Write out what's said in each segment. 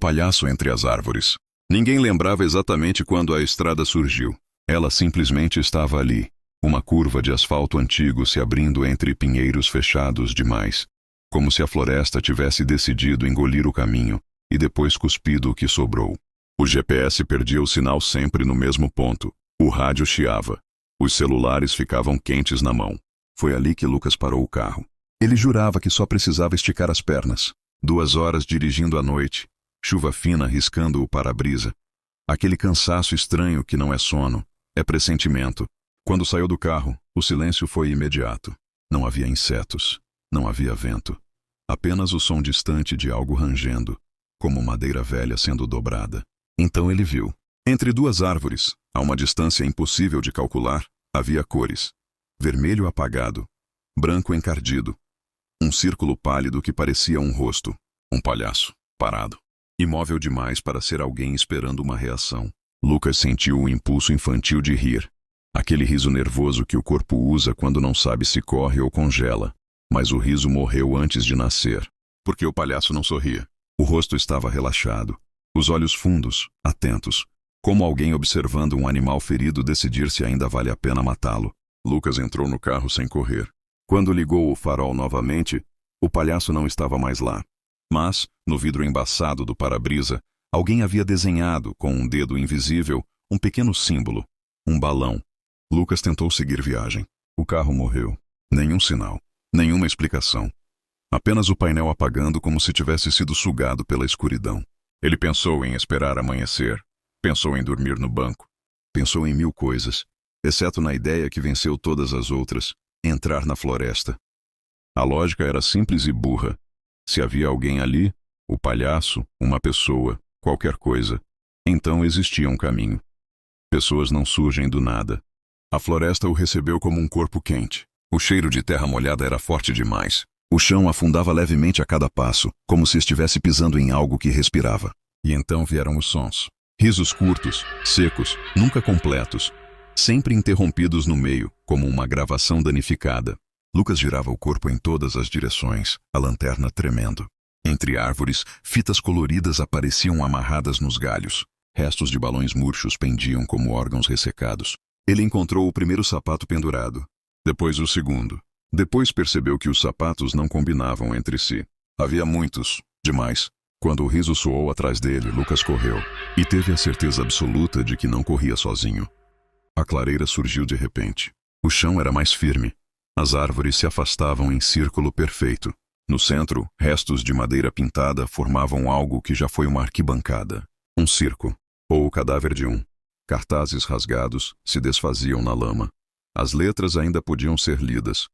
palhaço entre as árvores. Ninguém lembrava exatamente quando a estrada surgiu. Ela simplesmente estava ali. Uma curva de asfalto antigo se abrindo entre pinheiros fechados demais, como se a floresta tivesse decidido engolir o caminho e depois cuspido o que sobrou. O GPS perdia o sinal sempre no mesmo ponto. O rádio chiava. Os celulares ficavam quentes na mão. Foi ali que Lucas parou o carro. Ele jurava que só precisava esticar as pernas. 2 horas dirigindo à noite, chuva fina riscando o para-brisa. Aquele cansaço estranho que não é sono, é pressentimento. Quando saiu do carro, o silêncio foi imediato. Não havia insetos, não havia vento. Apenas o som distante de algo rangendo, como madeira velha sendo dobrada. Então ele viu. Entre 2 árvores, a uma distância impossível de calcular, havia cores. Vermelho apagado, branco encardido. Um círculo pálido que parecia um rosto. Um palhaço, parado. Imóvel demais para ser alguém esperando uma reação. Lucas sentiu o impulso infantil de rir. Aquele riso nervoso que o corpo usa quando não sabe se corre ou congela. Mas o riso morreu antes de nascer, porque o palhaço não sorria. O rosto estava relaxado. Os olhos fundos, atentos, como alguém observando um animal ferido decidir se ainda vale a pena matá-lo. Lucas entrou no carro sem correr. Quando ligou o farol novamente, o palhaço não estava mais lá. Mas, no vidro embaçado do para-brisa, alguém havia desenhado, com um dedo invisível, um pequeno símbolo, um balão. Lucas tentou seguir viagem. O carro morreu. Nenhum sinal, nenhuma explicação. Apenas o painel apagando como se tivesse sido sugado pela escuridão. Ele pensou em esperar amanhecer. Pensou em dormir no banco. Pensou em 1000 coisas, exceto na ideia que venceu todas as outras: entrar na floresta. A lógica era simples e burra. Se havia alguém ali, o palhaço, uma pessoa, qualquer coisa, então existia um caminho. Pessoas não surgem do nada. A floresta o recebeu como um corpo quente. O cheiro de terra molhada era forte demais. O chão afundava levemente a cada passo, como se estivesse pisando em algo que respirava. E então vieram os sons. Risos curtos, secos, nunca completos, sempre interrompidos no meio, como uma gravação danificada. Lucas girava o corpo em todas as direções, a lanterna tremendo. Entre árvores, fitas coloridas apareciam amarradas nos galhos. Restos de balões murchos pendiam como órgãos ressecados. Ele encontrou o primeiro sapato pendurado, depois o segundo. Depois percebeu que os sapatos não combinavam entre si. Havia muitos, demais. Quando o riso soou atrás dele, Lucas correu, e teve a certeza absoluta de que não corria sozinho. A clareira surgiu de repente. O chão era mais firme. As árvores se afastavam em círculo perfeito. No centro, restos de madeira pintada formavam algo que já foi uma arquibancada. Um circo, ou o cadáver de um. Cartazes rasgados se desfaziam na lama. As letras ainda podiam ser lidas.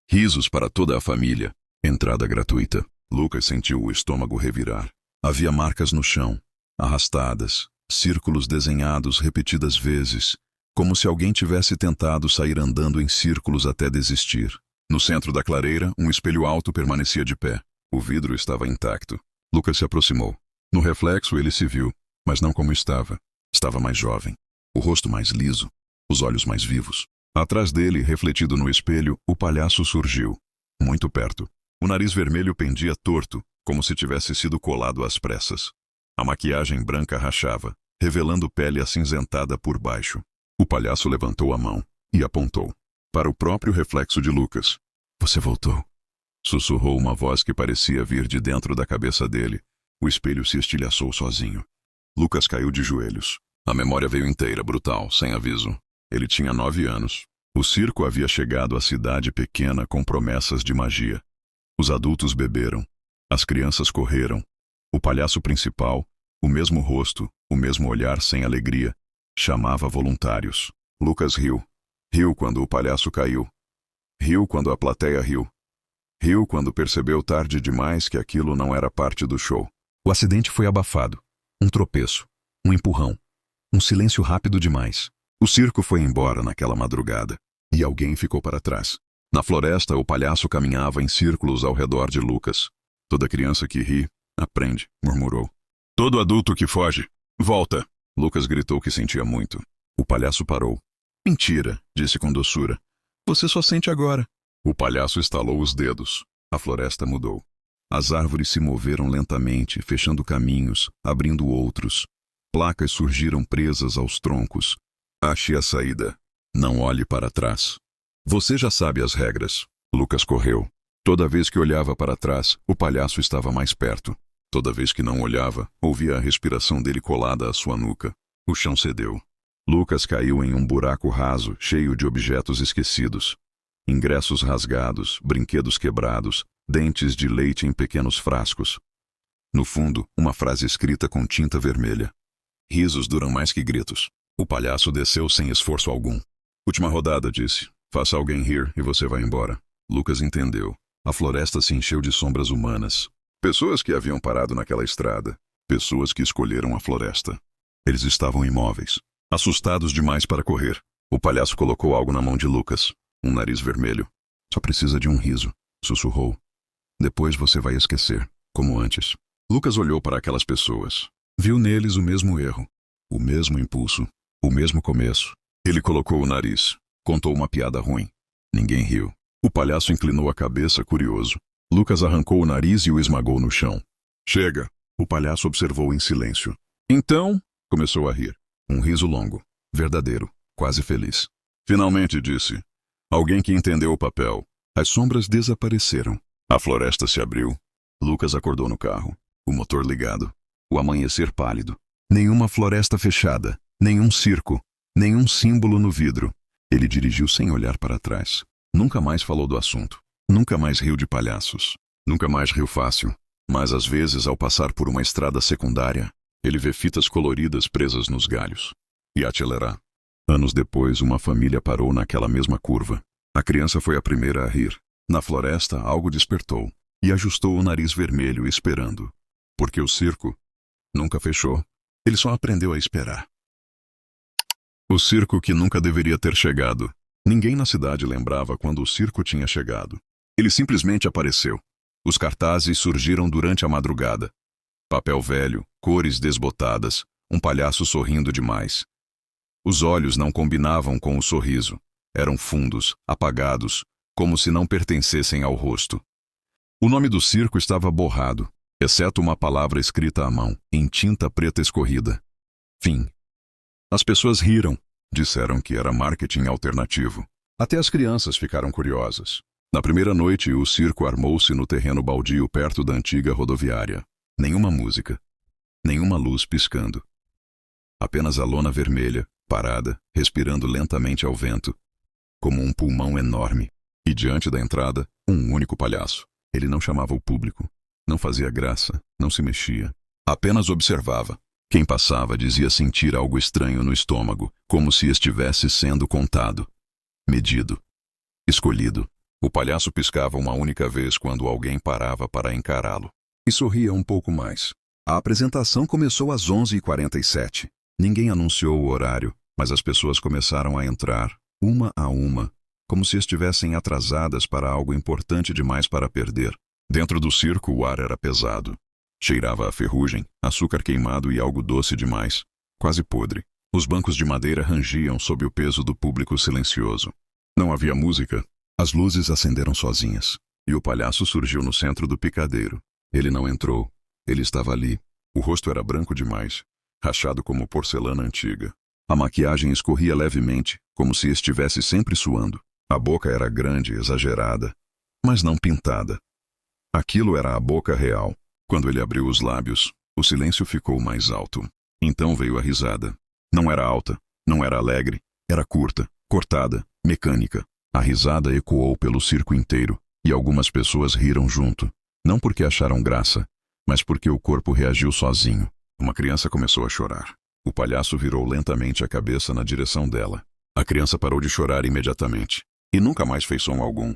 Risos para toda a família. Entrada gratuita. Lucas sentiu o estômago revirar. Havia marcas no chão, arrastadas, círculos desenhados repetidas vezes, como se alguém tivesse tentado sair andando em círculos até desistir. No centro da clareira, um espelho alto permanecia de pé. O vidro estava intacto. Lucas se aproximou. No reflexo ele se viu, mas não como estava. Estava mais jovem, o rosto mais liso, os olhos mais vivos. Atrás dele, refletido no espelho, o palhaço surgiu, muito perto. O nariz vermelho pendia torto, como se tivesse sido colado às pressas. A maquiagem branca rachava, revelando pele acinzentada por baixo. O palhaço levantou a mão e apontou para o próprio reflexo de Lucas. "Você voltou", sussurrou uma voz que parecia vir de dentro da cabeça dele. O espelho se estilhaçou sozinho. Lucas caiu de joelhos. A memória veio inteira, brutal, sem aviso. Ele tinha 9 anos. O circo havia chegado à cidade pequena com promessas de magia. Os adultos beberam. As crianças correram. O palhaço principal, o mesmo rosto, o mesmo olhar sem alegria, chamava voluntários. Lucas riu. Riu quando o palhaço caiu. Riu quando a plateia riu. Riu quando percebeu tarde demais que aquilo não era parte do show. O acidente foi abafado. Um tropeço. Um empurrão. Um silêncio rápido demais. O circo foi embora naquela madrugada. E alguém ficou para trás. Na floresta, o palhaço caminhava em círculos ao redor de Lucas. "Toda criança que ri, aprende", murmurou. "Todo adulto que foge, volta." Lucas gritou que sentia muito. O palhaço parou. "Mentira", disse com doçura. "Você só sente agora." O palhaço estalou os dedos. A floresta mudou. As árvores se moveram lentamente, fechando caminhos, abrindo outros. Placas surgiram presas aos troncos. Ache a saída. Não olhe para trás. Você já sabe as regras. Lucas correu. Toda vez que olhava para trás, o palhaço estava mais perto. Toda vez que não olhava, ouvia a respiração dele colada à sua nuca. O chão cedeu. Lucas caiu em um buraco raso, cheio de objetos esquecidos. Ingressos rasgados, brinquedos quebrados, dentes de leite em pequenos frascos. No fundo, uma frase escrita com tinta vermelha. Risos duram mais que gritos. O palhaço desceu sem esforço algum. Última rodada, disse. Faça alguém rir e você vai embora. Lucas entendeu. A floresta se encheu de sombras humanas. Pessoas que haviam parado naquela estrada. Pessoas que escolheram a floresta. Eles estavam imóveis, assustados demais para correr. O palhaço colocou algo na mão de Lucas. Um nariz vermelho. Só precisa de um riso, sussurrou. Depois você vai esquecer, como antes. Lucas olhou para aquelas pessoas. Viu neles o mesmo erro, o mesmo impulso, o mesmo começo. Ele colocou o nariz. Contou uma piada ruim. Ninguém riu. O palhaço inclinou a cabeça, curioso. Lucas arrancou o nariz e o esmagou no chão. Chega! O palhaço observou em silêncio. Então, começou a rir. Um riso longo, verdadeiro, quase feliz. Finalmente, disse. Alguém que entendeu o papel. As sombras desapareceram. A floresta se abriu. Lucas acordou no carro. O motor ligado. O amanhecer pálido. Nenhuma floresta fechada. Nenhum circo. Nenhum símbolo no vidro. Ele dirigiu sem olhar para trás. Nunca mais falou do assunto. Nunca mais riu de palhaços. Nunca mais riu fácil. Mas às vezes, ao passar por uma estrada secundária, ele vê fitas coloridas presas nos galhos. E acelerar. Anos depois, uma família parou naquela mesma curva. A criança foi a primeira a rir. Na floresta, algo despertou. E ajustou o nariz vermelho, esperando. Porque o circo nunca fechou. Ele só aprendeu a esperar. O circo que nunca deveria ter chegado. Ninguém na cidade lembrava quando o circo tinha chegado. Ele simplesmente apareceu. Os cartazes surgiram durante a madrugada. Papel velho, cores desbotadas, um palhaço sorrindo demais. Os olhos não combinavam com o sorriso. Eram fundos, apagados, como se não pertencessem ao rosto. O nome do circo estava borrado, exceto uma palavra escrita à mão, em tinta preta escorrida. Fim. As pessoas riram, disseram que era marketing alternativo. Até as crianças ficaram curiosas. Na primeira noite, o circo armou-se no terreno baldio perto da antiga rodoviária. Nenhuma música, nenhuma luz piscando. Apenas a lona vermelha, parada, respirando lentamente ao vento, como um pulmão enorme. E diante da entrada, um único palhaço. Ele não chamava o público, não fazia graça, não se mexia. Apenas observava. Quem passava dizia sentir algo estranho no estômago, como se estivesse sendo contado, medido, escolhido. O palhaço piscava uma única vez quando alguém parava para encará-lo. E sorria um pouco mais. A apresentação começou às 11h47. Ninguém anunciou o horário, mas as pessoas começaram a entrar, uma a uma, como se estivessem atrasadas para algo importante demais para perder. Dentro do circo o ar era pesado. Cheirava a ferrugem, açúcar queimado e algo doce demais, quase podre. Os bancos de madeira rangiam sob o peso do público silencioso. Não havia música. As luzes acenderam sozinhas, e o palhaço surgiu no centro do picadeiro. Ele não entrou. Ele estava ali. O rosto era branco demais, rachado como porcelana antiga. A maquiagem escorria levemente, como se estivesse sempre suando. A boca era grande, exagerada, mas não pintada. Aquilo era a boca real. Quando ele abriu os lábios, o silêncio ficou mais alto. Então veio a risada. Não era alta, não era alegre, era curta, cortada, mecânica. A risada ecoou pelo circo inteiro, e algumas pessoas riram junto. Não porque acharam graça, mas porque o corpo reagiu sozinho. Uma criança começou a chorar. O palhaço virou lentamente a cabeça na direção dela. A criança parou de chorar imediatamente, e nunca mais fez som algum.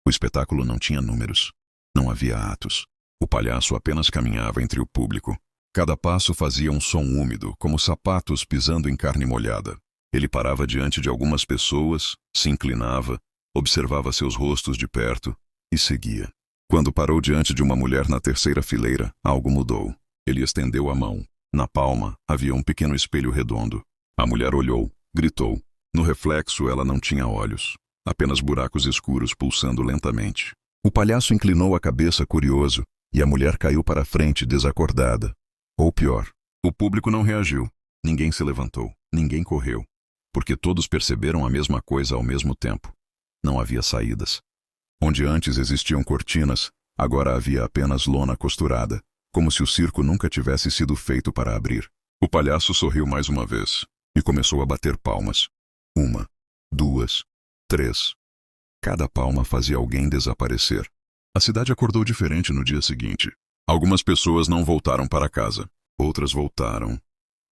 O espetáculo não tinha números. Não havia atos. O palhaço apenas caminhava entre o público. Cada passo fazia um som úmido, como sapatos pisando em carne molhada. Ele parava diante de algumas pessoas, se inclinava, observava seus rostos de perto e seguia. Quando parou diante de uma mulher na terceira fileira, algo mudou. Ele estendeu a mão. Na palma havia um pequeno espelho redondo. A mulher olhou, gritou. No reflexo ela não tinha olhos, apenas buracos escuros pulsando lentamente. O palhaço inclinou a cabeça curioso. e a mulher caiu para a frente desacordada. Ou pior, o público não reagiu. Ninguém se levantou, ninguém correu, porque todos perceberam a mesma coisa ao mesmo tempo. Não havia saídas. Onde antes existiam cortinas, agora havia apenas lona costurada, como se o circo nunca tivesse sido feito para abrir. O palhaço sorriu mais uma vez e começou a bater palmas. 1, 2, 3. Cada palma fazia alguém desaparecer. A cidade acordou diferente no dia seguinte. Algumas pessoas não voltaram para casa. Outras voltaram,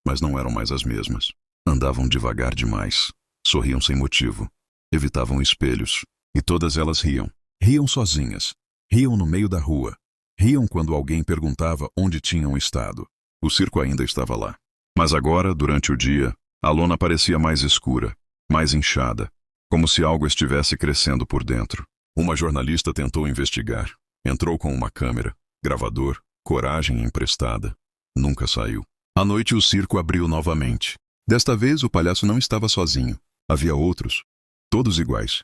mas não eram mais as mesmas. Andavam devagar demais. Sorriam sem motivo. Evitavam espelhos. E todas elas riam. Riam sozinhas. Riam no meio da rua. Riam quando alguém perguntava onde tinham estado. O circo ainda estava lá. Mas agora, durante o dia, a lona parecia mais escura, mais inchada, como se algo estivesse crescendo por dentro. Uma jornalista tentou investigar. Entrou com uma câmera, gravador, coragem emprestada. Nunca saiu. À noite o circo abriu novamente. Desta vez o palhaço não estava sozinho. Havia outros. Todos iguais.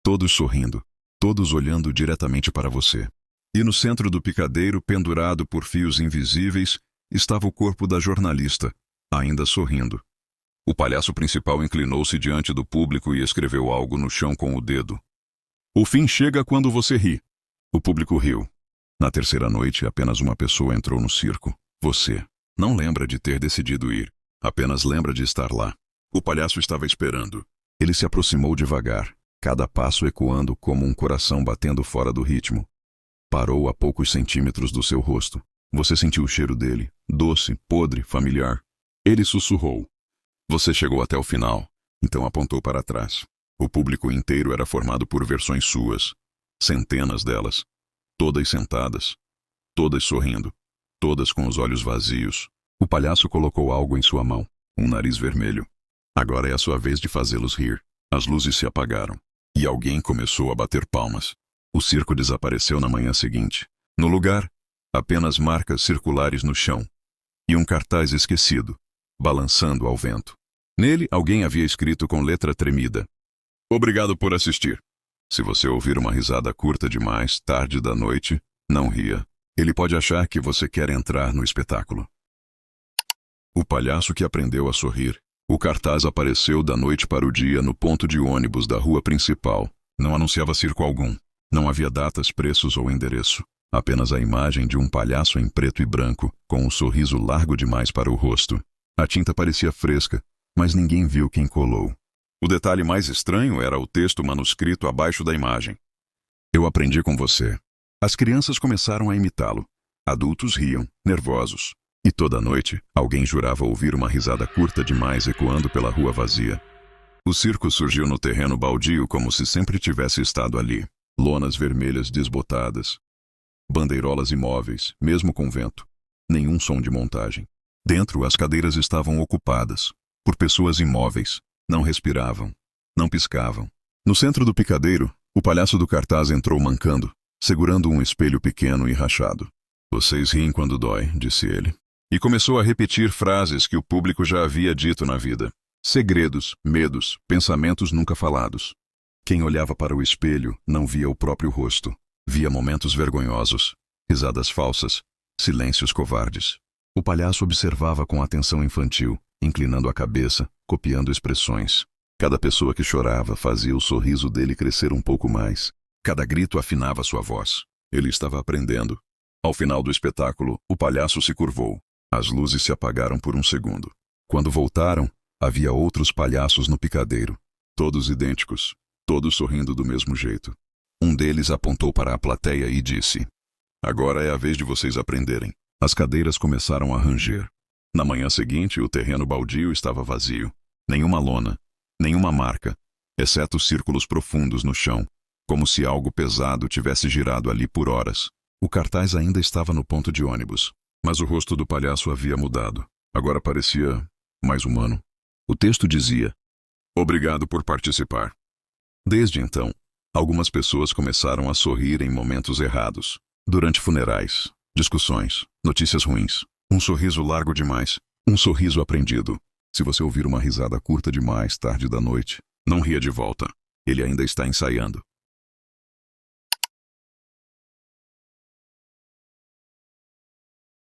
Todos sorrindo. Todos olhando diretamente para você. E no centro do picadeiro, pendurado por fios invisíveis, estava o corpo da jornalista, ainda sorrindo. O palhaço principal inclinou-se diante do público e escreveu algo no chão com o dedo. O fim chega quando você ri. O público riu. Na terceira noite, apenas uma pessoa entrou no circo. Você. Não lembra de ter decidido ir. Apenas lembra de estar lá. O palhaço estava esperando. Ele se aproximou devagar, cada passo ecoando como um coração batendo fora do ritmo. Parou a poucos centímetros do seu rosto. Você sentiu o cheiro dele, doce, podre, familiar. Ele sussurrou. Você chegou até o final, então apontou para trás. O público inteiro era formado por versões suas. Centenas delas. Todas sentadas. Todas sorrindo. Todas com os olhos vazios. O palhaço colocou algo em sua mão. Um nariz vermelho. Agora é a sua vez de fazê-los rir. As luzes se apagaram. E alguém começou a bater palmas. O circo desapareceu na manhã seguinte. No lugar, apenas marcas circulares no chão. E um cartaz esquecido, balançando ao vento. Nele, alguém havia escrito com letra tremida. Obrigado por assistir. Se você ouvir uma risada curta demais, tarde da noite, não ria. Ele pode achar que você quer entrar no espetáculo. O palhaço que aprendeu a sorrir. O cartaz apareceu da noite para o dia no ponto de ônibus da rua principal. Não anunciava circo algum. Não havia datas, preços ou endereço. Apenas a imagem de um palhaço em preto e branco, com um sorriso largo demais para o rosto. A tinta parecia fresca, mas ninguém viu quem colou. O detalhe mais estranho era o texto manuscrito abaixo da imagem. Eu aprendi com você. As crianças começaram a imitá-lo. Adultos riam, nervosos. E toda noite, alguém jurava ouvir uma risada curta demais ecoando pela rua vazia. O circo surgiu no terreno baldio como se sempre tivesse estado ali. Lonas vermelhas desbotadas. Bandeirolas imóveis, mesmo com vento. Nenhum som de montagem. Dentro, as cadeiras estavam ocupadas. Por pessoas imóveis. Não respiravam. Não piscavam. No centro do picadeiro, o palhaço do cartaz entrou mancando, segurando um espelho pequeno e rachado. Vocês riem quando dói, disse ele. E começou a repetir frases que o público já havia dito na vida. Segredos, medos, pensamentos nunca falados. Quem olhava para o espelho não via o próprio rosto. Via momentos vergonhosos, risadas falsas, silêncios covardes. O palhaço observava com atenção infantil, inclinando a cabeça, copiando expressões. Cada pessoa que chorava fazia o sorriso dele crescer um pouco mais. Cada grito afinava sua voz. Ele estava aprendendo. Ao final do espetáculo, o palhaço se curvou. As luzes se apagaram por um segundo. Quando voltaram, havia outros palhaços no picadeiro. Todos idênticos, todos sorrindo do mesmo jeito. Um deles apontou para a plateia e disse: Agora é a vez de vocês aprenderem. As cadeiras começaram a ranger. Na manhã seguinte, o terreno baldio estava vazio. Nenhuma lona, nenhuma marca, exceto círculos profundos no chão, como se algo pesado tivesse girado ali por horas. O cartaz ainda estava no ponto de ônibus, mas o rosto do palhaço havia mudado. Agora parecia mais humano. O texto dizia: Obrigado por participar. Desde então, algumas pessoas começaram a sorrir em momentos errados. Durante funerais, discussões, notícias ruins. Um sorriso largo demais. Um sorriso aprendido. Se você ouvir uma risada curta demais tarde da noite, não ria de volta. Ele ainda está ensaiando.